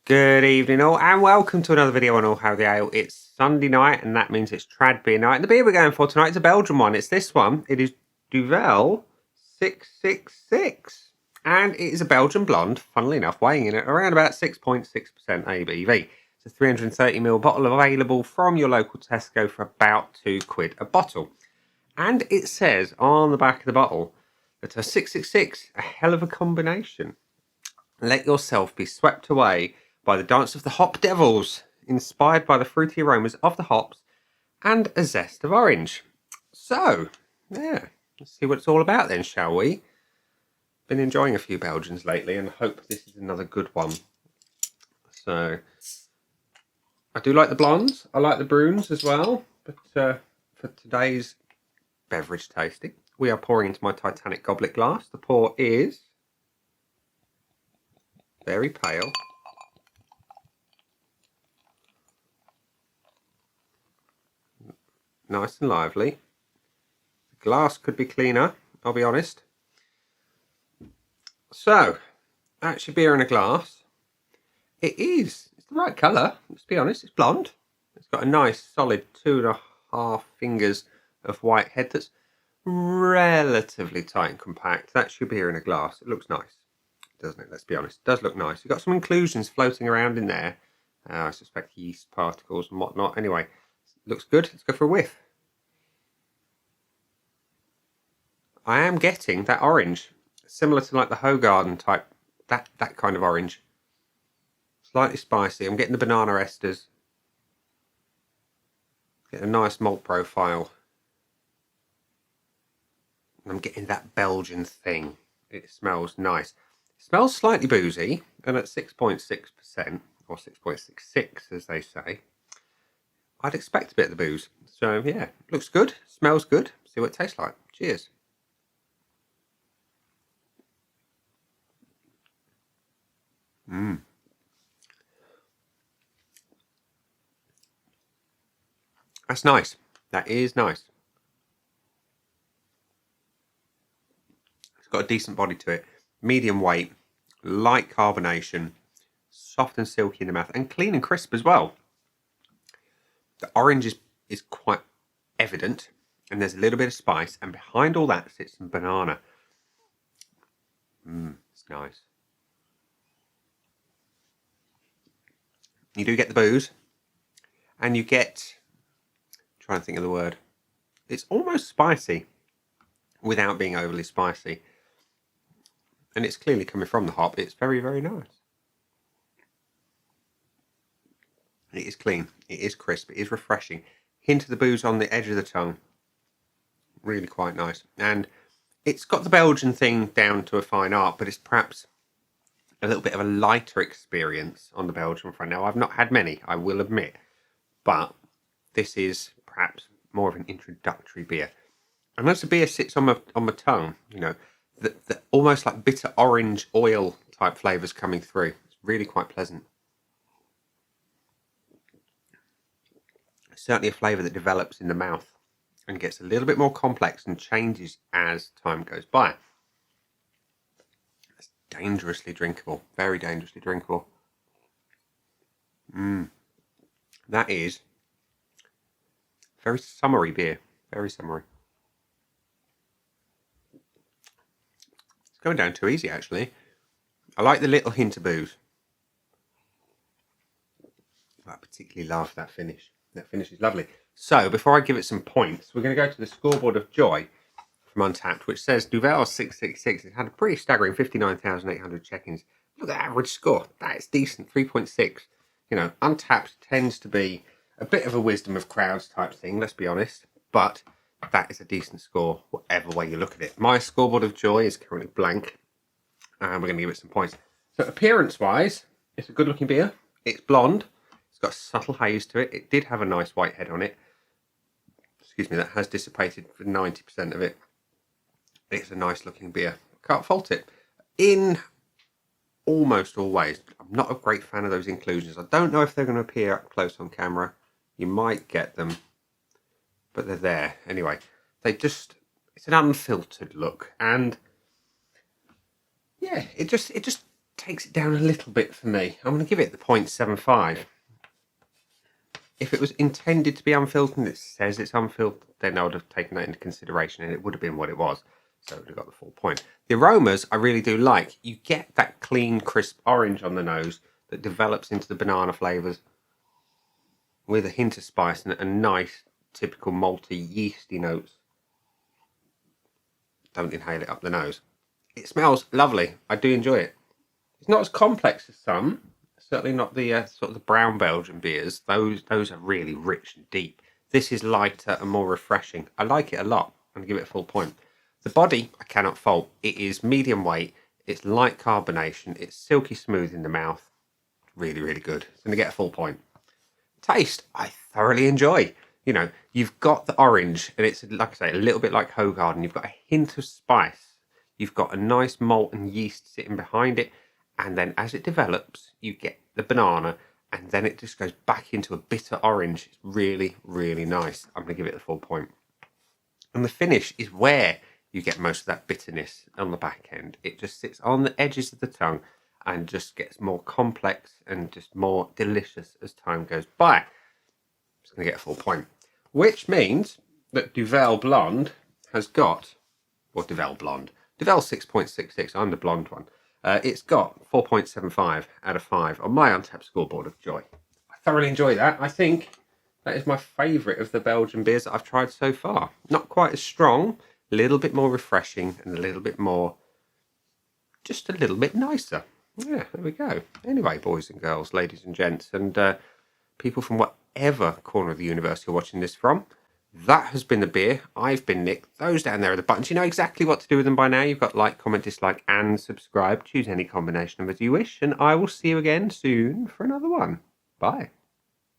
Good evening all, and welcome to another video on All How the Ale. It's Sunday night, and that means it's trad beer night. And the beer we're going for tonight is a Belgian one. It's this one. It is DUVEL 666. And it is a Belgian blonde, funnily enough, weighing in at around about 6.6% ABV. It's a 330ml bottle available from your local Tesco for about £2 a bottle. And it says on the back of the bottle that a 666, a hell of a combination. Let yourself be swept away by the dance of the hop devils, inspired by the fruity aromas of the hops and a zest of orange. So, yeah, let's see what it's all about then, shall we? Been enjoying a few Belgians lately and hope this is another good one. So, I do like the blondes, I like the brunes as well, but for today's beverage tasting, we are pouring into my Titanic goblet glass. The pour is very pale. Nice and lively. The glass could be cleaner, I'll be honest. So, that's your beer in a glass. It's the right colour, let's be honest, it's blonde. It's got a nice solid 2.5 fingers of white head that's relatively tight and compact. That's your beer in a glass. It looks nice, doesn't it? Let's be honest, it does look nice. You've got some inclusions floating around in there. I suspect yeast particles and whatnot. Anyway, looks good. Let's go for a whiff. I am getting that orange, similar to like the Hogarden type, that kind of orange. Slightly spicy. I'm getting the banana esters. Getting a nice malt profile. And I'm getting that Belgian thing. It smells nice. It smells slightly boozy, and at 6.6%, or 6.66 as they say, I'd expect a bit of the booze. So yeah, looks good, smells good. See what it tastes like. Cheers. That's nice. That is nice. It's got a decent body to it. Medium weight, light carbonation, soft and silky in the mouth, and clean and crisp as well. The orange is quite evident, and there's a little bit of spice, and behind all that sits some banana. It's nice. You do get the booze, and you get, I'm trying to think of the word, it's almost spicy without being overly spicy. And it's clearly coming from the hop. It's very, very nice. It is clean. It is crisp. It is refreshing. Hint of the booze on the edge of the tongue. Really quite nice. And it's got the Belgian thing down to a fine art, but it's perhaps a little bit of a lighter experience on the Belgian front. Now, I've not had many, I will admit, but this is perhaps more of an introductory beer. And as the beer sits on my tongue, you know, the almost like bitter orange oil type flavours coming through. It's really quite pleasant. It's certainly a flavour that develops in the mouth and gets a little bit more complex and changes as time goes by. It's dangerously drinkable, very dangerously drinkable. That is very summery beer, very summery. It's going down too easy, actually. I like the little hint of booze. I particularly love that finish. That finish is lovely. So, before I give it some points, we're going to go to the scoreboard of joy from Untapped, which says DUVEL 666. It had a pretty staggering 59,800 check-ins. Look at the average score. That is decent, 3.6. You know, Untapped tends to be a bit of a wisdom of crowds type thing, let's be honest. But that is a decent score, whatever way you look at it. My scoreboard of joy is currently blank, and we're going to give it some points. So, appearance-wise, it's a good-looking beer. It's blonde. It's got a subtle haze to it. It did have a nice white head on it. Excuse me, that has dissipated for 90% of it. It's a nice looking beer. Can't fault it. In almost all ways, I'm not a great fan of those inclusions. I don't know if they're going to appear up close on camera. You might get them, but they're there. Anyway, it's an unfiltered look. And yeah, it just takes it down a little bit for me. I'm going to give it the 0.75. If it was intended to be unfiltered and it says it's unfiltered, then I would have taken that into consideration and it would have been what it was. So it would have got the full point. The aromas I really do like. You get that clean, crisp orange on the nose that develops into the banana flavours with a hint of spice and a nice, typical malty, yeasty notes. Don't inhale it up the nose. It smells lovely. I do enjoy it. It's not as complex as some. Certainly not the sort of the brown Belgian beers. Those are really rich and deep. This is lighter and more refreshing. I like it a lot. I'm going to give it a full point. The body, I cannot fault. It is medium weight. It's light carbonation. It's silky smooth in the mouth. Really, really good. It's going to get a full point. Taste, I thoroughly enjoy. You know, you've got the orange, and it's, like I say, a little bit like Hoegaarden. You've got a hint of spice. You've got a nice malt and yeast sitting behind it. And then as it develops, you get the banana, and then it just goes back into a bitter orange. It's really, really nice. I'm going to give it the full point. And the finish is where you get most of that bitterness on the back end. It just sits on the edges of the tongue and just gets more complex and just more delicious as time goes by. I'm just going to get a full point. Which means that Duvel Blond has got, or Duvel Blond, Duvel 6.66, I'm the blonde one. It's got 4.75 out of 5 on my Untapped scoreboard of joy. I thoroughly enjoy that. I think that is my favourite of the Belgian beers that I've tried so far. Not quite as strong, a little bit more refreshing and a little bit more, just a little bit nicer. Yeah, there we go. Anyway, boys and girls, ladies and gents, and people from whatever corner of the universe you're watching this from, that has been the beer. I've been Nick. Those down there are the buttons. You know exactly what to do with them by now. You've got like, comment, dislike, and subscribe. Choose any combination of as you wish, and I will see you again soon for another one. Bye.